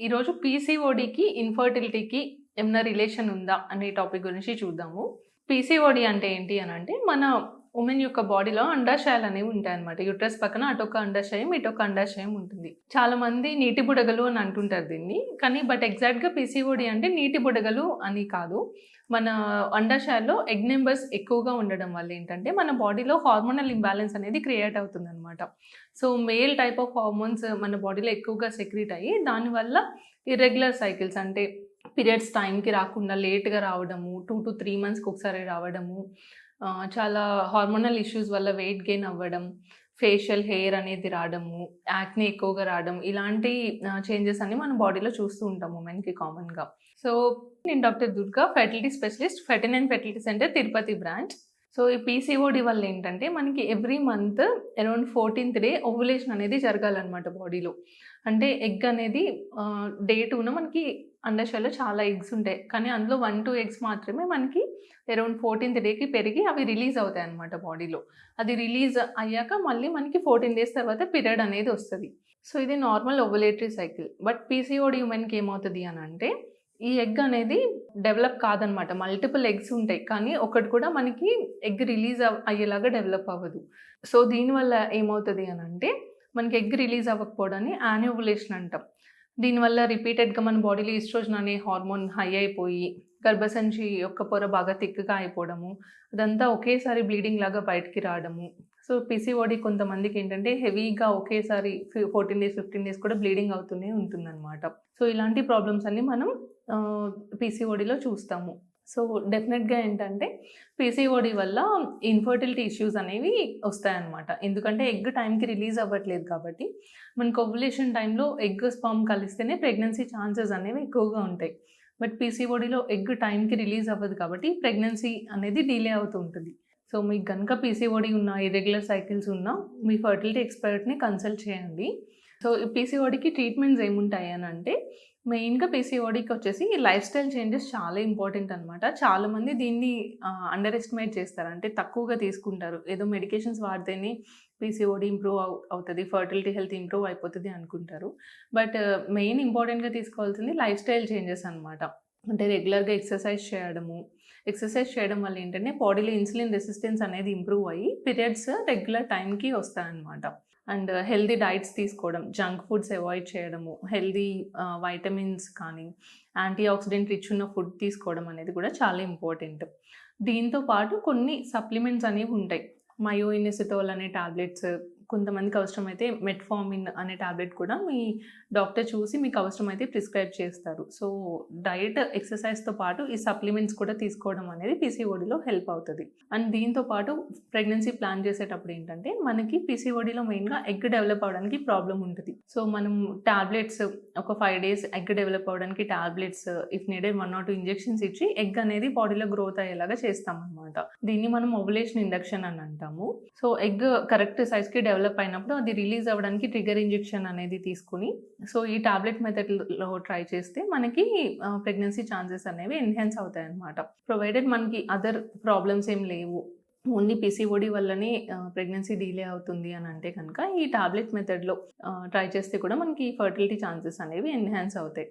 ఈరోజు పీసీఓడికి, ఇన్‌ఫర్టిలిటీకి ఏమన్నా రిలేషన్ ఉందా అనే టాపిక్ గురించి చూద్దాము. పీసీఓడి అంటే ఏంటి అనంటే, మన వుమెన్ యొక్క బాడీలో అండాశయాలనేవి ఉంటాయన్నమాట. యూట్రస్ పక్కన అటొక అండాశయం, ఇటొక అండాశయం ఉంటుంది. చాలామంది నీటి బుడగలు అని అంటుంటారు దీన్ని. కానీ ఎగ్జాక్ట్‌గా పీసీఓడి అంటే నీటి బుడగలు అని కాదు. మన అండాశయాల్లో ఎగ్ నంబర్స్ ఎక్కువగా ఉండడం వల్ల ఏంటంటే, మన బాడీలో హార్మోనల్ ఇంబాలెన్స్ అనేది క్రియేట్ అవుతుందన్నమాట. So, male type of hormones మన బాడీలో ఎక్కువగా సెక్రీట్ అయ్యి, దానివల్ల ఇర్రెగ్యులర్ సైకిల్స్ అంటే పీరియడ్స్ టైంకి రాకుండా లేట్‌గా రావడము, 2-3 మంత్స్‌కి ఒకసారి రావడము, చాలా హార్మోనల్ ఇష్యూస్ వల్ల వెయిట్ గెయిన్ అవ్వడం, ఫేషియల్ హెయిర్ అనేది రావడము, యాక్నే ఎక్కువగా రావడం, ఇలాంటి చేంజెస్ అన్నీ మన బాడీలో చూస్తూ ఉంటాం ఉమెన్‌కి కామన్‌గా. సో, నేను డాక్టర్ దుర్గా, ఫెర్టిలిటీ స్పెషలిస్ట్, ఫెర్టిన్ and fertility centre Tirupati branch. So, ఈ పీసీఓడి వల్ల ఏంటంటే, మనకి ఎవ్రీ మంత్ అరౌండ్ 14థ్ డే ఓవ్యులేషన్ అనేది జరగాలనమాట బాడీలో. అంటే ఎగ్ అనేది డే 2న మనకి అండాశయాల్లో చాలా ఎగ్స్ ఉంటాయి. కానీ అందులో 1-2 ఎగ్స్ మాత్రమే మనకి అరౌండ్ 14థ్ డేకి పెరిగి అవి రిలీజ్ అవుతాయన్నమాట బాడీలో. అది రిలీజ్ అయ్యాక మళ్ళీ మనకి 14 డేస్ తర్వాత పీరియడ్ అనేది వస్తది. సో, ఇది నార్మల్ ఓవ్యులేటరీ సైకిల్. పీసీఓడి ఉమెన్‌కి ఏమవుతది అనంటే, ఈ ఎగ్ అనేది డెవలప్ కాదనమాట. మల్టిపుల్ ఎగ్స్ ఉంటాయి. కానీ ఒకటి కూడా మనకి ఎగ్ రిలీజ్ అయ్యేలాగా డెవలప్ అవ్వదు. సో, దీనివల్ల ఏమవుతది అనంటే, మనకి ఎగ్ రిలీజ్ అవ్వకపోవడాన్ని యాన్యువులేషన్ అంటాం. దీనివల్ల రిపీటెడ్‌గా మన బాడీలో ఈస్ట్రోజన్ అనే హార్మోన్ హై అయిపోయి, గర్భసంచి యొక్క పొర బాగా థిక్‌గా అయిపోవడము, అదంతా ఒకేసారి బ్లీడింగ్ లాగా బయటికి రావడము. సో, పీసీఓడి కొంతమందికేంటంటే హెవీగా ఒకేసారి 14 డేస్, 15 డేస్ కూడా బ్లీడింగ్ అవుతూనే ఉంటుందనమాట. సో, ఇలాంటి ప్రాబ్లమ్స్ అన్నీ మనం పీసీఓడిలో చూస్తాము. సో, డెఫినెట్‌గా ఏంటంటే పీసీఓడి వల్ల ఇన్‌ఫర్టిలిటీ ఇష్యూస్ అనేవి వస్తాయన్నమాట. ఎందుకంటే ఎగ్ టైంకి రిలీజ్ అవ్వట్లేదు కాబట్టి, మనకు ఓవ్యులేషన్ టైంలో ఎగ్, స్పెర్మ్ కలిస్తేనే ప్రెగ్నెన్సీ ఛాన్సెస్ అనేవి ఎక్కువగా ఉంటాయి. పీసీఓడిలో ఎగ్ టైంకి రిలీజ్ అవ్వదు కాబట్టి ప్రెగ్నెన్సీ అనేది డిలే అవుతూ ఉంటుంది. సో, మీకు గనుక పీసీఓడి ఉన్నా, ఇర్రెగ్యులర్ సైకిల్స్ ఉన్నా, మీ ఫెర్టిలిటీ ఎక్స్‌పర్ట్‌ని కన్సల్ట్ చేయండి. సో, ఈ పీసీఓడికి ట్రీట్మెంట్స్ ఏముంటాయి అనంటే, మెయిన్‌గా పీసీఓడికొచ్చేసి లైఫ్ స్టైల్ చేంజెస్ చాలా ఇంపార్టెంట్ అనమాట. చాలామంది దీన్ని అండర్ ఎస్టిమేట్ చేస్తారు. అంటే తక్కువగా తీసుకుంటారు. ఏదో మెడికేషన్స్ వాడితేనే పీసీఓడి ఇంప్రూవ్ అవుతది. ఫెర్టిలిటీ హెల్త్ ఇంప్రూవ్ అయిపోతది అనుకుంటారు. మెయిన్ ఇంపార్టెంట్‌గా తీసుకోవాల్సింది లైఫ్ స్టైల్ చేంజెస్ అనమాట. అంటే రెగ్యులర్‌గా ఎక్సర్సైజ్ చేయడము. ఎక్సర్సైజ్ చేయడం వల్ల ఏంటంటే బాడీలో ఇన్సులిన్ రెసిస్టెన్స్ అనేది ఇంప్రూవ్ అయ్యి పీరియడ్స్ రెగ్యులర్ టైంకి వస్తాయన్నమాట. అండ్ హెల్తీ డైట్స్ తీసుకోవడం, జంక్ ఫుడ్స్ అవాయిడ్ చేయడము, హెల్తీ వైటమిన్స్ కానీ, యాంటీ ఆక్సిడెంట్ రిచ్ ఉన్న ఫుడ్ తీసుకోవడం అనేది కూడా చాలా ఇంపార్టెంట్. దీంతో పాటు కొన్ని సప్లిమెంట్స్ అనేవి ఉంటాయి. మయోఇనెసిటోల్ అనే టాబ్లెట్స్, కొంతమందికి అవసరమైతే మెట్ఫార్మిన్ అనే టాబ్లెట్ కూడా మీ డాక్టర్ చూసి మీకు అవసరమైతే ప్రిస్క్రైబ్ చేస్తారు. సో, డైట్, ఎక్సర్సైజ్‌తో పాటు ఈ సప్లిమెంట్స్ కూడా తీసుకోవడం అనేది పీసీఓడిలో హెల్ప్ అవుతది. అండ్ దీంతో పాటు ప్రెగ్నెన్సీ ప్లాన్ చేసేటప్పుడు ఏంటంటే, మనకి పీసీఓడిలో మెయిన్‌గా ఎగ్ డెవలప్ అవ్వడానికి ప్రాబ్లమ్ ఉంటది. సో, మనం టాబ్లెట్స్ ఒక 5 డేస్ ఎగ్ డెవలప్ అవ్వడానికి tablets, if needed 1 or 2 injections ఇచ్చి ఎగ్ అనేది బాడీలో గ్రోత్ అయ్యేలాగా చేస్తామన్నమాట. దీన్ని మనం ఓవ్యులేషన్ ఇండక్షన్ అని అంటాము. సో, ఎగ్ కరెక్ట్ సైజ్‌కి డెవలప్ అయినప్పుడు అది రిలీజ్ అవ్వడానికి ట్రిగ్గర్ ఇంజెక్షన్ అనేది తీసుకొని, సో, ఈ టాబ్లెట్ మెథడ్‌లో ట్రై చేస్తే మనకి ప్రెగ్నెన్సీ ఛాన్సెస్ అనేవి ఎన్హాన్స్ అవుతాయన్నమాట. ప్రొవైడెడ్ మనకి అదర్ ప్రాబ్లమ్స్ ఏం లేవు. ఓన్లీ పీసీఓడి వల్లనే ప్రెగ్నెన్సీ డిలే అవుతుంది అని అంటే కనుక ఈ టాబ్లెట్ మెథడ్‌లో ట్రై చేస్తే కూడా మనకి ఫెర్టిలిటీ ఛాన్సెస్ అనేవి ఎన్హాన్స్ అవుతాయి.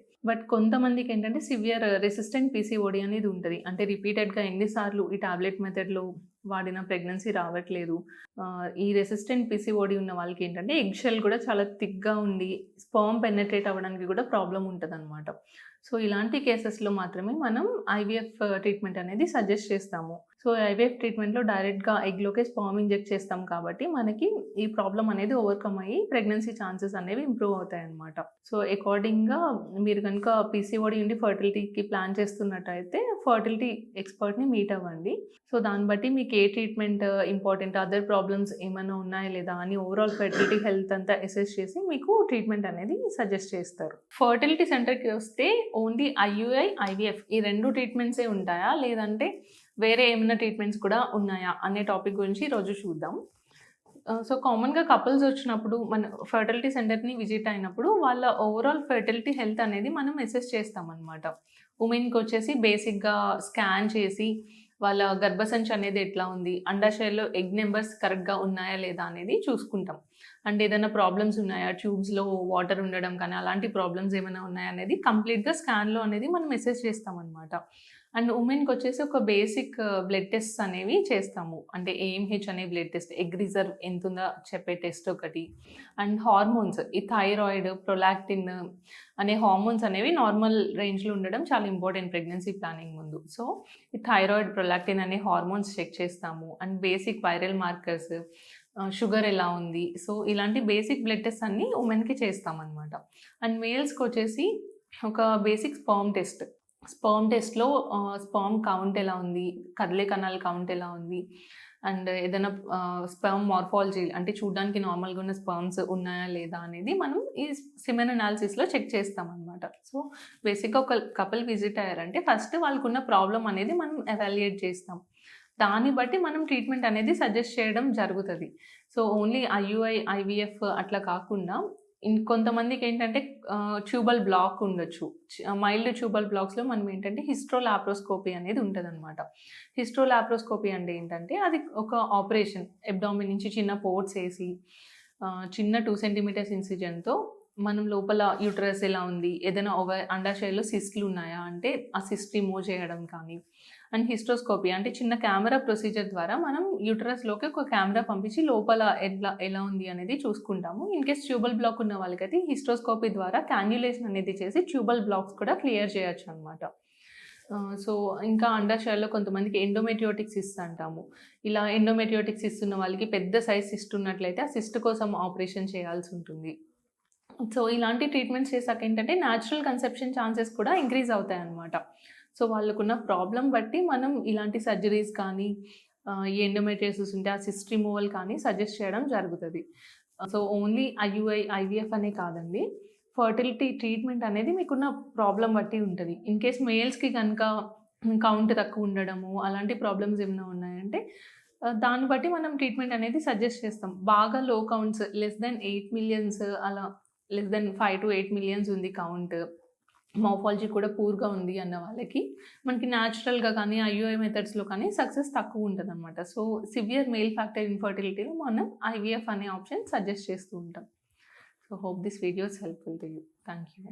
కొంతమందికి ఏంటంటే సివియర్ రెసిస్టెంట్ పీసీఓడి అనేది ఉంటది. అంటే రిపీటెడ్‌గా ఎన్ని సార్లు ఈ టాబ్లెట్ మెథడ్‌లో వాడిన ప్రెగ్నెన్సీ రావట్లేదు. ఈ రెసిస్టెంట్ పీసీఓడి ఉన్న వాళ్ళకి ఏంటంటే ఎగ్ షెల్ కూడా చాలా థిక్‌గా ఉండి స్పెర్మ్ పెనెట్రేట్ అవ్వడానికి కూడా ప్రాబ్లమ్ ఉంటదనమాట. సో, ఇలాంటి కేసెస్‌లో మాత్రమే మనం ఐవీఎఫ్ ట్రీట్మెంట్ అనేది సజెస్ట్ చేస్తాము. సో, ఐవీఎఫ్ ట్రీట్మెంట్‌లో డైరెక్ట్‌గా ఎగ్‌లోకే స్పెర్మ్ ఇంజెక్ట్ చేస్తాం కాబట్టి మనకి ఈ ప్రాబ్లమ్ అనేది ఓవర్‌కమ్ అయ్యి ప్రెగ్నెన్సీ ఛాన్సెస్ అనేవి ఇంప్రూవ్ అవుతాయన్నమాట. సో, అకార్డింగ్‌గా మీరు గనుక పీసీఓడి ఉండి ఫెర్టిలిటీకి ప్లాన్ చేస్తున్నట్టయితే ఫెర్టిలిటీ ఎక్స్‌పర్ట్‌ని మీట్ అవ్వండి. సో, దాన్ని బట్టి మీకు ఏ ట్రీట్మెంట్ ఇంపార్టెంట్, అదర్ ప్రాబ్లమ్స్ ఏమైనా ఉన్నాయా లేదా అని ఓవరాల్ ఫెర్టిలిటీ హెల్త్ అంతా అసెస్ చేసి మీకు ట్రీట్మెంట్ అనేది సజెస్ట్ చేస్తారు. ఫెర్టిలిటీ సెంటర్‌కి వస్తే ఓన్లీ ఐయూఐ, ఐవీఎఫ్ ఈ 2 ట్రీట్మెంట్సే ఉంటాయా? లేదంటే వేరే ఏమైనా ట్రీట్మెంట్స్ కూడా ఉన్నాయా? అనే టాపిక్ గురించి ఈరోజు చూద్దాం. సో, కామన్‌గా కపుల్స్ వచ్చినప్పుడు మన ఫెర్టిలిటీ సెంటర్‌ని విజిట్ అయినప్పుడు వాళ్ళ ఓవరాల్ ఫెర్టిలిటీ హెల్త్ అనేది మనం అసెస్ చేస్తామనమాట. వుమెన్‌కొచ్చేసి బేసిక్‌గా స్కాన్ చేసి వాళ్ళ గర్భసంచి అనేది ఎట్లా ఉంది, అండాశయాల్లో ఎగ్ నంబర్స్ కరెక్ట్‌గా ఉన్నాయా లేదా అనేది చూసుకుంటాం. అండ్ ఏదైనా ప్రాబ్లమ్స్ ఉన్నాయా, ట్యూబ్స్‌లో వాటర్ ఉండడం కానీ అలాంటి ప్రాబ్లమ్స్ ఏమైనా ఉన్నాయా అనేది కంప్లీట్‌గా స్కాన్‌లో అనేది మనం అసెస్ చేస్తామనమాట. అండ్ ఉమెన్‌కొచ్చేసి ఒక బేసిక్ బ్లడ్ టెస్ట్స్ అనేవి చేస్తాము. అంటే ఏఎంహెచ్ అనే బ్లడ్ టెస్ట్, ఎగ్ రిజర్వ్ ఎంతుందో చెప్పే టెస్ట్ ఒకటి. అండ్ హార్మోన్స్, ఈ థైరాయిడ్, ప్రొలాక్టిన్ అనే హార్మోన్స్ అనేవి నార్మల్ రేంజ్‌లో ఉండడం చాలా ఇంపార్టెంట్ ప్రెగ్నెన్సీ ప్లానింగ్ ముందు. సో, ఈ థైరాయిడ్, ప్రొలాక్టిన్ అనే హార్మోన్స్ చెక్ చేస్తాము. And basic viral markers, sugar ఎలా ఉంది. సో, ఇలాంటి బేసిక్ బ్లడ్ టెస్ట్ అన్నీ ఉమెన్‌కి చేస్తామనమాట. అండ్ మేల్స్‌కొచ్చేసి ఒక బేసిక్ స్పెర్మ్ టెస్ట్. స్పెర్మ్ టెస్ట్‌లో స్పెర్మ్ కౌంట్ ఎలా ఉంది, కదలే కణాల కౌంట్ ఎలా ఉంది, అండ్ ఏదైనా స్పెర్మ్ మార్ఫాలజీ అంటే చూడ్డానికి నార్మల్‌గా ఉన్న స్పెర్మ్స్ ఉన్నాయా లేదా అనేది మనం ఈ సెమెన్ అనాలిసిస్‌లో చెక్ చేస్తామనమాట. సో, బేసిక్‌గా ఒక కపుల్ విజిట్ అయ్యారంటే ఫస్ట్ వాళ్ళకున్న ప్రాబ్లమ్ అనేది మనం ఎవాల్యుయేట్ చేస్తాం. దాన్ని బట్టి మనం ట్రీట్మెంట్ అనేది సజెస్ట్ చేయడం జరుగుతది. సో, ఓన్లీ ఐయుఐ, ఐవీఎఫ్ అట్లా కాకుండా కొంతమందికేంటంటే ట్యూబల్ బ్లాక్ ఉండొచ్చు. మైల్డ్ ట్యూబల్ బ్లాక్స్‌లో మనం ఏంటంటే హిస్టోలాప్రోస్కోపీ అనేది ఉంటదనమాట. హిస్టోలాప్రోస్కోపీ అంటే ఏంటంటే అది ఒక ఆపరేషన్. అబ్డామిన్ నుంచి చిన్న పోర్ట్స్ ఏసి చిన్న 2 సెంటీమీటర్స్ ఇన్సిజన్‌తో మనం లోపల యూటరస్ ఎలా ఉంది, ఏదైనా అండాశయంలో సిస్ట్‌లు ఉన్నాయా అంటే ఆ సిస్ట్ రిమూవ్ చేయడం కానీ, అండ్ హిస్టోస్కోపీ అంటే చిన్న కెమెరా ప్రొసీజర్ ద్వారా మనం యూటరస్‌లోకి ఒక కెమెరా పంపించి లోపల ఎలా ఉంది అనేది చూసుకుంటాము. ఇన్‌కేస్ ట్యూబల్ బ్లాక్ ఉన్న వాళ్ళకైతే హిస్టోస్కోపీ ద్వారా కాన్యులేషన్ అనేది చేసి ట్యూబల్ బ్లాక్స్ కూడా క్లియర్ చేయొచ్చనమాట. సో, ఇంకా అండాశయాల్లో కొంతమందికి ఎండోమెట్రియోటిక్ సిస్ట్ అంటాము. ఇలా ఎండోమెట్రియోటిక్ సిస్ట్ ఉన్న వాళ్ళకి పెద్ద సైజ్ సిస్ట్ ఉన్నట్లయితే ఆ సిస్ట్ కోసం ఆపరేషన్ చేయాల్సుంటుంది. సో, ఇలాంటి ట్రీట్మెంట్స్ చేశాకేంటంటే న్యాచురల్ కన్సెప్షన్ ఛాన్సెస్ కూడా ఇంక్రీజ్ అవుతాయన్నమాట. సో, వాళ్ళకున్న ప్రాబ్లమ్ బట్టి మనం ఇలాంటి సర్జరీస్ కానీ, ఈ ఎండోమెట్రియోసిస్ ఉంటే ఆ సిస్ట్ రిమూవల్ కానీ సజెస్ట్ చేయడం జరుగుతది. సో, ఓన్లీ ఐయుఐ, ఐవీఎఫ్ అనే కాదండి. ఫర్టిలిటీ ట్రీట్మెంట్ అనేది మీకున్న ప్రాబ్లమ్ బట్టి ఉంటది. ఇన్‌కేస్ మేల్స్‌కి గనక కౌంట్ తక్కువ ఉండడము, అలాంటి ప్రాబ్లమ్స్ ఏమైనా ఉన్నాయంటే దాన్ని బట్టి మనం ట్రీట్మెంట్ అనేది సజెస్ట్ చేస్తాం. బాగా లో కౌంట్స్ లెస్ థాన్ 8 మిలియన్స్ అలా లెస్ దెన్ 5-8 మిలియన్స్ ఉంది కౌంట్. మార్ఫాలజీ కూడా పూర్‌గా ఉంది అన్న వాళ్ళకి మనకి న్యాచురల్‌గా కానీ, ఐయుఐ మెథడ్స్‌లో కానీ సక్సెస్ తక్కువ ఉంటదనమాట. సో, సివియర్ మేల్ ఫ్యాక్టర్ ఇన్‌ఫర్టిలిటీలో మనం ఐవీఎఫ్ అనే ఆప్షన్ సజెస్ట్ చేస్తూ ఉంటాం. So, hope this video is helpful to you. Thank you.